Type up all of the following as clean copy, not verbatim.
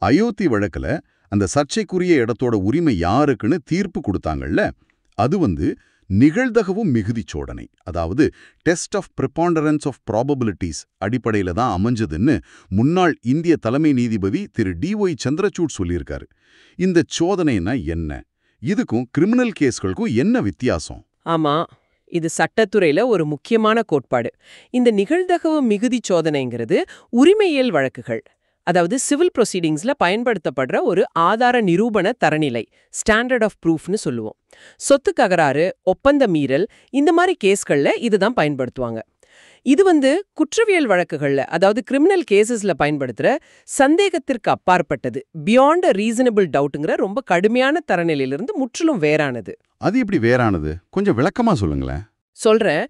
அயோத்தி வழக்குல அந்த சர்ச்சைக்குரிய இடத்தோட உரிமை யாருக்குன்னு தீர்ப்பு கொடுத்தாங்கல்ல, அது நிகழ்தகவும் மிகுதி சோதனை, அதாவது டெஸ்ட் ஆஃப் ப்ரிபாண்டரன்ஸ் ஆஃப் ப்ராபபிலிட்டிஸ் அடிப்படையில தான் அமைஞ்சதுன்னு முன்னாள் இந்திய தலைமை நீதிபதி திரு D.Y. சந்திரசூட் சொல்லியிருக்காரு. இந்த சோதனைனா என்ன? இதுக்கும் கிரிமினல் கேஸ்களுக்கும் என்ன வித்தியாசம்? ஆமா, இது சட்டத்துறையில ஒரு முக்கியமான கோட்பாடு. இந்த நிகழ்தகவு மிகுதி சோதனைங்கிறது உரிமையியல் வழக்குகள், அதாவது சிவில் ப்ரொசீடிங்ஸ்ல பயன்படுத்தப்படுற ஒரு ஆதார நிரூபண தரநிலை, ஸ்டாண்டர்ட் ஆஃப் ப்ரூஃப்னு சொல்லுவோம். சொத்து தகராறு, ஒப்பந்த மீறல், இந்த மாதிரி கேஸ்கள்ல இதுதான் பயன்படுத்துவாங்க. இது குற்றவியல் வழக்குகள்ல, அதாவது கிரிமினல் கேசஸ்ல பயன்படுத்துற சந்தேகத்திற்கு அப்பாற்பட்டது, பியாண்ட் அ ரீசனபிள் டவுட்ங்கிற ரொம்ப கடுமையான தரநிலையிலிருந்து முற்றிலும் வேறானது. அது எப்படி வேறானது? கொஞ்சம் விளக்கமா சொல்லுங்களேன். சொல்றேன்.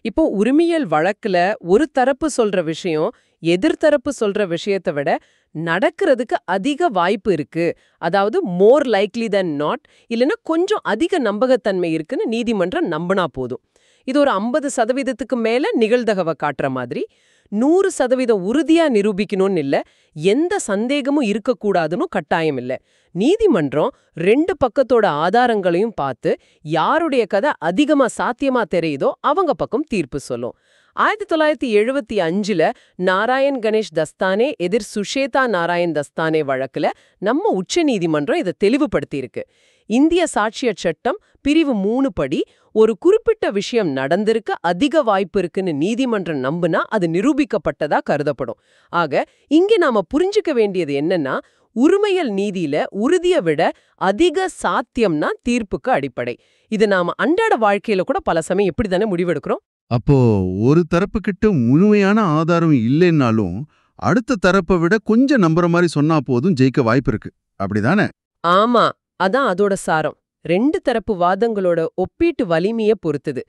இப்போ உரிமையியல் வழக்குல ஒரு தரப்பு சொல்ற விஷயம் எதிர்த்தரப்பு சொல்ற விஷயத்தை விட நடக்கிறதுக்கு அதிக வாய்ப்பு இருக்கு, அதாவது மோர் லைக்லி தென் நாட், இல்லைன்னா கொஞ்சம் அதிக நம்பகத்தன்மை இருக்குன்னு நீதிமன்றம் நம்பினா போதும். இது ஒரு 50% மேல நிகழ்தகவை காட்டுற மாதிரி. 100% உறுதியா நிரூபிக்கணும்னு இல்ல, எந்த சந்தேகமும் இருக்கக்கூடாதுன்னு கட்டாயம் இல்ல. நீதிமன்றம் 2 பக்கத்தோட ஆதாரங்களையும் பார்த்து யாருடைய கதை அதிகமா சாத்தியமா தெரியுதோ அவங்க பக்கம் தீர்ப்பு சொல்லும். 1975ல நாராயண் கணேஷ் தஸ்தானே எதிர் சுஷேதா நாராயண் தஸ்தானே வழக்குல நம்ம உச்ச நீதிமன்றம் இதை தெளிவுபடுத்தியிருக்கு. இந்திய சாட்சியச் சட்டம் பிரிவு 3 படி ஒரு குறிப்பிட்ட விஷயம் நடந்திருக்க அதிக வாய்ப்பு இருக்குன்னு நீதிமன்றம் நம்புனா அது நிரூபிக்கப்பட்டதா கருதப்படும். ஆக இங்கே நாம புரிஞ்சுக்க வேண்டியது என்னன்னா, உரிமையியல் நீதியில உறுதியை விட அதிக சாத்தியம்னா தீர்ப்புக்கு அடிப்படை. இது நாம அன்றாட வாழ்க்கையில கூட பல சமயம் இப்படித்தானே முடிவெடுக்கிறோம். அப்போ ஒரு தரப்பு கிட்ட முழுமையான ஆதாரம் இல்லைன்னாலும் அடுத்த தரப்பை விட கொஞ்சம் நம்புற மாதிரி சொன்னா போதும் ஜெயிக்க வாய்ப்பு இருக்கு, அப்படிதானே? ஆமா, அதான் அதோட சாரம். 2 தரப்பு வாதங்களோட ஒப்பீட்டு வலிமையை பொறுத்தது.